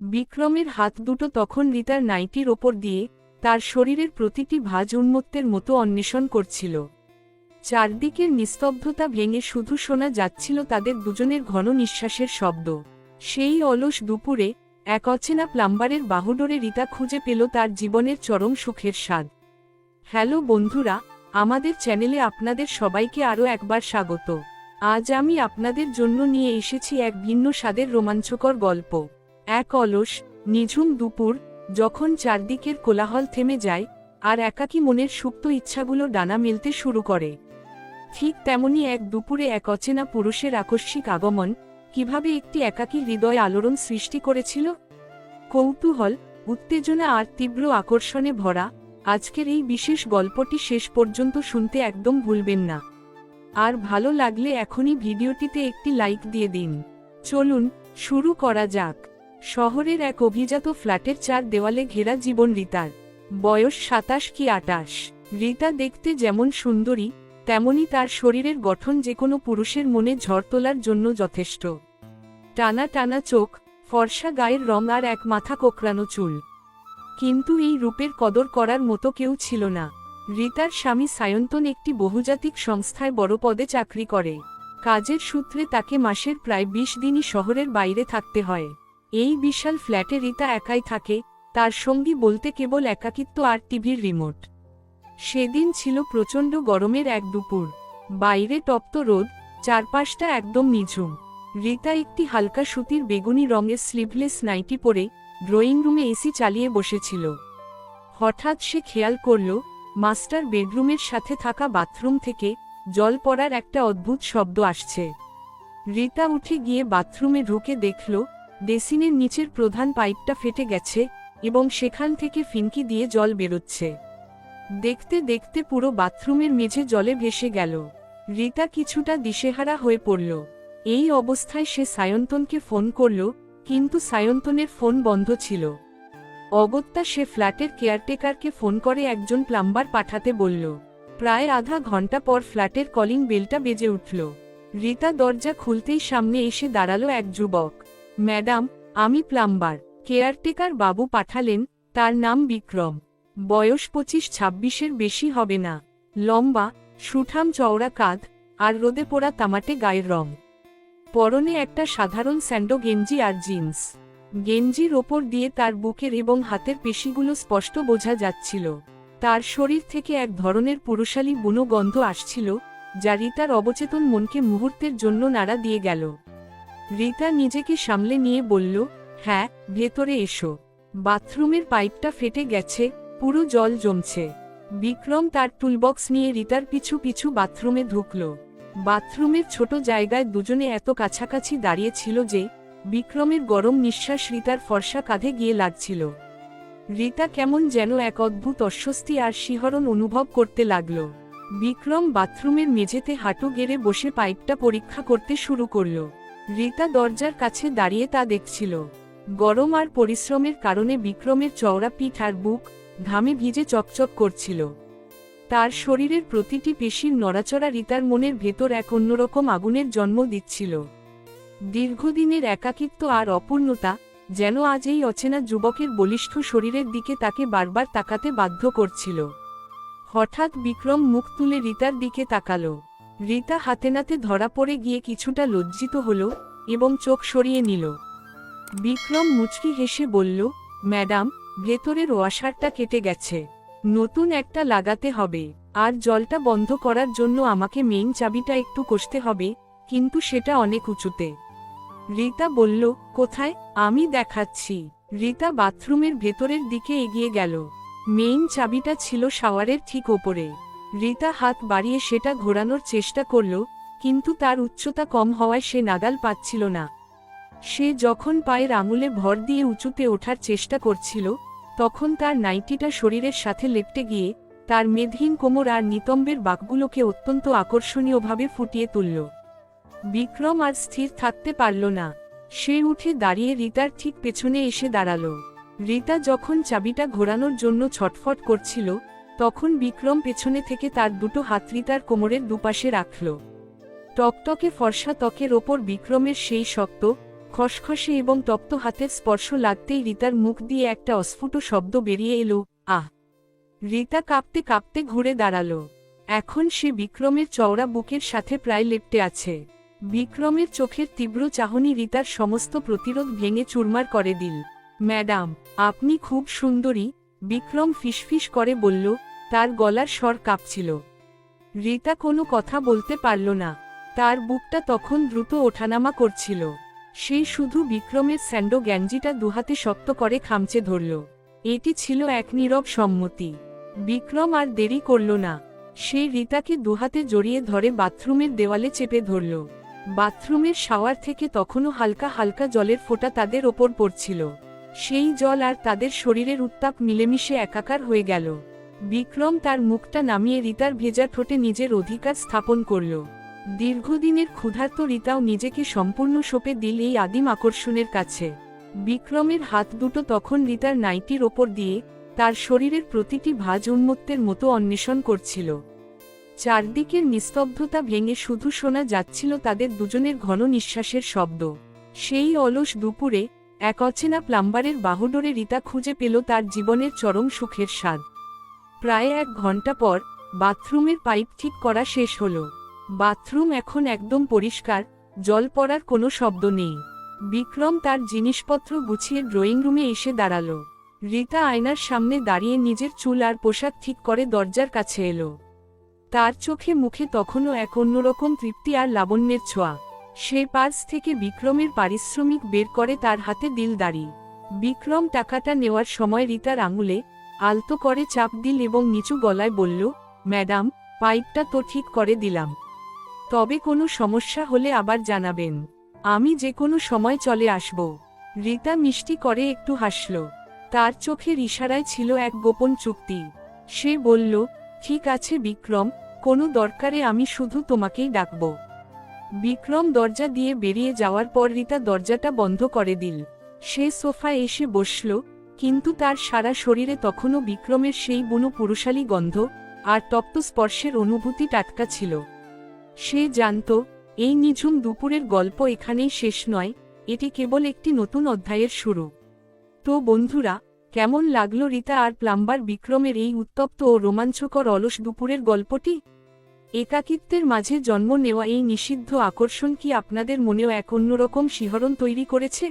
বিক্রমের হাত দুটো তখন রিতার নাইটির ওপর দিয়ে তার শরীরের প্রতিটি ভাঁজ উন্মত্তের মতো অন্বেষণ করছিল। চারদিকের নিস্তব্ধতা ভেঙে শুধু শোনা যাচ্ছিল তাদের দুজনের ঘন নিঃশ্বাসের শব্দ। সেই অলস দুপুরে এক অচেনা প্লাম্বারের বাহুডোরে রিতা খুঁজে পেল তার জীবনের চরম সুখের স্বাদ। হ্যালো বন্ধুরা, আমাদের চ্যানেলে আপনাদের সবাইকে আরও একবার স্বাগত। আজ আমি আপনাদের জন্য নিয়ে এসেছি এক ভিন্ন স্বাদের রোমাঞ্চকর গল্প। এক অলস, নিঝুম দুপুর, যখন চারদিকের কোলাহল থেমে যায় আর একাকী মনের সুপ্ত ইচ্ছাগুলো ডানা মেলতে শুরু করে। ঠিক তেমনি এক দুপুরে এক অচেনা পুরুষের আকস্মিক আগমন কিভাবে একটি একাকী হৃদয় আলোড়ন সৃষ্টি করেছিল। কৌতূহল, উত্তেজনা আর তীব্র আকর্ষণে ভরা আজকের এই বিশেষ গল্পটি শেষ পর্যন্ত শুনতে একদম ভুলবেন না। আর ভালো লাগলে এখনই ভিডিওটিতে একটি লাইক দিয়ে দিন। চলুন শুরু করা যাক। শহরের এক অভিজাত ফ্ল্যাটের চার দেওয়ালে ঘেরা জীবন রিতার। বয়স 27 কি 28। রিতা দেখতে যেমন সুন্দরী, তেমনি তার শরীরের গঠন যে কোনো পুরুষের মনে ঝড় তোলার জন্য যথেষ্ট। টানা টানা চোখ, ফর্সা গায়ের রং আর এক মাথা কোঁকড়ানো চুল। কিন্তু এই রূপের কদর করার মতো কেউ ছিল না। রিতার স্বামী সায়ন্তন একটি বহুজাতিক সংস্থায় বড় পদে চাকরি করে। কাজের সূত্রে তাকে মাসের প্রায় 20 দিনই শহরের বাইরে থাকতে হয়। এই বিশাল ফ্ল্যাটে রিতা একাই থাকে, তার সঙ্গী বলতে কেবল একাকিত্ব আর টিভির রিমোট। সেদিন ছিল প্রচণ্ড গরমের এক দুপুর। বাইরে তপ্ত রোদ, চারপাশটা একদম নিঝুম। রিতা একটি হালকা সুতির বেগুনি রঙের স্লিভলেস নাইটি পরে ড্রয়িং রুমে এসি চালিয়ে বসেছিল। হঠাৎ সে খেয়াল করল মাস্টার বেডরুমের সাথে থাকা বাথরুম থেকে জল পড়ার একটা অদ্ভুত শব্দ আসছে। রিতা উঠে গিয়ে বাথরুমে ঢুকে দেখল বেসিনের নিচের প্রধান পাইপটা ফেটে গেছে এবং সেখান থেকে ফিনকি দিয়ে জল বেরোচ্ছে। দেখতে দেখতে পুরো বাথরুমের মেঝে জলে ভেসে গেল। রিতা কিছুটা দিশেহারা হয়ে পড়ল। এই অবস্থায় সে সায়ন্তনকে ফোন করল, কিন্তু সায়ন্তনের ফোন বন্ধ ছিল। অগত্যা সে ফ্ল্যাটের কেয়ারটেকারকে ফোন করে একজন প্লাম্বার পাঠাতে বলল। প্রায় আধা ঘন্টা পর ফ্ল্যাটের কলিং বেলটা বেজে উঠল। রিতা দরজা খুলতেই সামনে এসে দাঁড়ালো এক যুবক। ম্যাডাম, আমি প্লাম্বার। কেয়ারটেকার বাবু পাঠালেন। তার নাম বিক্রম। বয়স 25-26-এর বেশি হবে না। লম্বা, সুঠাম চওড়া কাঁধ আর রোদে পোড়া তামাটে গায়ের রং। পরনে একটা সাধারণ স্যান্ডো গেঞ্জি আর জিন্স। গেঞ্জির ওপর দিয়ে তার বুকের এবং হাতের পেশিগুলো স্পষ্ট বোঝা যাচ্ছিল। তার শরীর থেকে এক ধরনের পুরুষালী বুনো গন্ধ আসছিল, যা রিতার অবচেতন মনকে মুহূর্তের জন্য নাড়া দিয়ে গেল। রিতা নিজেকে সামলে নিয়ে বলল, হ্যাঁ, ভেতরে এসো। বাথরুমের পাইপটা ফেটে গেছে, পুরো জল জমছে। বিক্রম তার টুলবক্স নিয়ে রিতার পিছু পিছু বাথরুমে ঢুকল। বাথরুমের ছোট জায়গায় দুজনে এত কাছাকাছি দাঁড়িয়ে ছিল যে বিক্রমের গরম নিঃশ্বাস রিতার ফর্সা কাঁধে গিয়ে লাগছিল। রিতা কেমন যেন এক অদ্ভুত অস্বস্তি আর শিহরণ অনুভব করতে লাগল। বিক্রম বাথরুমের মেঝেতে হাঁটু গেড়ে বসে পাইপটা পরীক্ষা করতে শুরু করল। রিতা দরজার কাছে দাঁড়িয়ে তা দেখছিল। গরম আর পরিশ্রমের কারণে বিক্রমের চওড়া পিঠ আর বুক ঘামে ভিজে চকচক করছিল। তার শরীরের প্রতিটি পেশির নড়াচড়া রিতার মনের ভেতর এক অন্যরকম আগুনের জন্ম দিচ্ছিল। দীর্ঘদিনের একাকিত্ব আর অপূর্ণতা যেন আজ এই অচেনা যুবকের বলিষ্ঠ শরীরের দিকে তাকে বারবার তাকাতে বাধ্য করছিল। হঠাৎ বিক্রম মুখ তুলে রিতার দিকে তাকাল। রিতা হাতে নাতে ধরা পড়ে গিয়ে কিছুটা লজ্জিত হল এবং চোখ সরিয়ে নিল। বিক্রম মুচকি হেসে বলল, ম্যাডাম, ভেতরের ওয়াশারটা কেটে গেছে, নতুন একটা লাগাতে হবে। আর জলটা বন্ধ করার জন্য আমাকে মেইন চাবিটা একটু কষতে হবে, কিন্তু সেটা অনেক উঁচুতে। রিতা বলল, কোথায়? আমি দেখাচ্ছি। রিতা বাথরুমের ভেতরের দিকে এগিয়ে গেল। মেইন চাবিটা ছিল শাওয়ারের ঠিক ওপরে। রিতা হাত বাড়িয়ে সেটা ঘোরানোর চেষ্টা করল, কিন্তু তার উচ্চতা কম হওয়ায় সে নাগাল পাচ্ছিল না। সে যখন পায়ের আঙুলে ভর দিয়ে উঁচুতে ওঠার চেষ্টা করছিল, তখন তার নাইটিটা শরীরের সাথে লেপ্টে গিয়ে তার মেদহীন কোমর আর নিতম্বের বাঁকগুলোকে অত্যন্ত আকর্ষণীয়ভাবে ফুটিয়ে তুলল। বিক্রম আর স্থির থাকতে পারল না। সে উঠে দাঁড়িয়ে রিতার ঠিক পেছনে এসে দাঁড়াল। রিতা যখন চাবিটা ঘোরানোর জন্য ছটফট করছিল, তখন বিক্রম পেছনে থেকে তার দুটো হাত রিতার কোমরের দুপাশে রাখল। টকটকে ফর্সা ত্বকের ওপর বিক্রমের সেই শক্ত, খসখসে এবং তপ্ত হাতের স্পর্শ লাগতেই রিতার মুখ দিয়ে একটা অস্ফুট শব্দ বেরিয়ে এলো, আহ! রিতা কাঁপতে কাঁপতে ঘুরে দাঁড়ালো। এখন সে বিক্রমের চওড়া বুকের সাথে প্রায় লেপ্টে আছে। বিক্রমের চোখের তীব্র চাহনি রিতার সমস্ত প্রতিরোধ ভেঙে চুরমার করে দিল। ম্যাডাম, আপনি খুব সুন্দরী, বিক্রম ফিসফিস করে বলল, তার গলার স্বর কাঁপছিল। রিতা কোনো কথা বলতে পারল না। তার বুকটা তখন দ্রুত ওঠানামা করছিল। সে শুধু বিক্রমের স্যান্ডো গ্যাঞ্জিটা দুহাতে শক্ত করে খামচে ধরল। এটি ছিল এক নীরব সম্মতি। বিক্রম আর দেরি করল না। সে রিতাকে দুহাতে জড়িয়ে ধরে বাথরুমের দেওয়ালে চেপে ধরল। বাথরুমের শাওয়ার থেকে তখনও হালকা হালকা জলের ফোঁটা তাদের ওপর পড়ছিল। সেই জল আর তাদের শরীরের উত্তাপ মিলেমিশে একাকার হয়ে গেল। বিক্রম তার মুখটা নামিয়ে রিতার ভেজা ঠোঁটে নিজের অধিকার স্থাপন করল। দীর্ঘদিনের ক্ষুধার্ত রিতাও নিজেকে সম্পূর্ণ সঁপে দিল এই আদিম আকর্ষণের কাছে। বিক্রমের হাত দুটো তখন রিতার নাইটির ওপর দিয়ে তার শরীরের প্রতিটি ভাঁজ উন্মত্তের মতো অন্বেষণ করছিল। চারদিকের নিস্তব্ধতা ভেঙে শুধু শোনা যাচ্ছিল তাদের দুজনের ঘন নিঃশ্বাসের শব্দ। সেই অলস দুপুরে এক অচেনা প্লাম্বারের বাহুডোরে রিতা খুঁজে পেল তার জীবনের চরম সুখের স্বাদ। প্রায় 1 ঘন্টা পর বাথরুমের পাইপ ঠিক করা শেষ হলো। বাথরুম এখন একদম পরিষ্কার, জল পড়ার কোনো শব্দ নেই। বিক্রম তার জিনিসপত্র গুছিয়ে ড্রয়িং রুমে এসে দাঁড়ালো। রিতা আয়নার সামনে দাঁড়িয়ে নিজের চুল আর পোশাক ঠিক করে দরজার কাছে এলো। তার চোখে মুখে তখনও এক অন্যরকম তৃপ্তি আর লাবণ্যের ছোঁয়া। সে পার্স থেকে বিক্রমের পারিশ্রমিক বের করে তার হাতে দিল দাঁড়ি। বিক্রম টাকাটা নেওয়ার সময় রিতার আঙুলে আলতো করে চাপ দিল এবং নিচু গলায় বলল, ম্যাডাম, পাইপটা তো ঠিক করে দিলাম। তবে কোনো সমস্যা হলে আবার জানাবেন। আমি যে কোনো সময় চলে আসব। রিতা মিষ্টি করে একটু হাসল। তার চোখের ইশারায় ছিল এক গোপন চুক্তি। সে বলল, ঠিক আছে বিক্রম, কোনো দরকারে আমি শুধু তোমাকেই ডাকব। বিক্রম দরজা দিয়ে বেরিয়ে যাওয়ার পর রিতা দরজাটা বন্ধ করে দিল। সে সোফায় এসে বসল, কিন্তু তার সারা শরীরে তখনও বিক্রমের সেই বুনো পুরুষালী গন্ধ আর তপ্ত স্পর্শের অনুভূতি টাটকা ছিল। সে জানত, এই নিঝুম দুপুরের গল্প এখানেই শেষ নয়, এটি কেবল একটি নতুন অধ্যায়ের শুরু। তো বন্ধুরা, কেমন লাগলো রিতা আর প্লাম্বার বিক্রমের এই উত্তপ্ত ও রোমাঞ্চকর অলস দুপুরের গল্পটি? একাকিত্বের মাঝে জন্ম নেওয়া এই নিষিদ্ধ আকর্ষণ কি আপনাদের মনেও এক অন্যরকম শিহরণ তৈরি করেছে?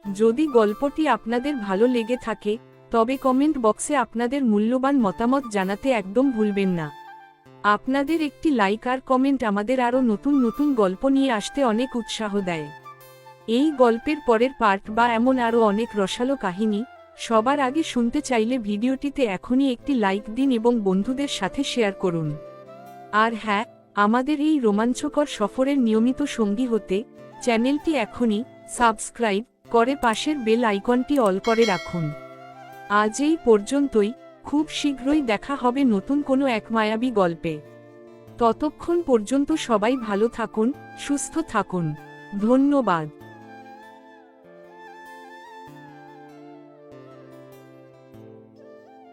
যদি গল্পটি আপনাদের ভালো লেগে থাকে, তবে কমেন্ট বক্সে আপনাদের মূল্যবান মতামত জানাতে একদম ভুলবেন না। আপনাদের একটি লাইক আর কমেন্ট আমাদের আরও নতুন নতুন গল্প নিয়ে আসতে অনেক উৎসাহ দেয়। এই গল্পের পরের পার্ট বা এমন আরও অনেক রসালো কাহিনী সবার আগে শুনতে চাইলে ভিডিওটিতে এখনই একটি লাইক দিন এবং বন্ধুদের সাথে শেয়ার করুন। আর হ্যাঁ, আমাদের এই রোমাঞ্চকর সফরের নিয়মিত সঙ্গী হতে চ্যানেলটি এখনই সাবস্ক্রাইব করে পাশের বেল আইকনটি অল করে রাখুন। আজ এই পর্যন্তই, খুব শীঘ্রই দেখা হবে নতুন কোনো এক মায়াবী গল্পে। ততক্ষণ পর্যন্ত সবাই ভালো থাকুন, সুস্থ থাকুন। ধন্যবাদ।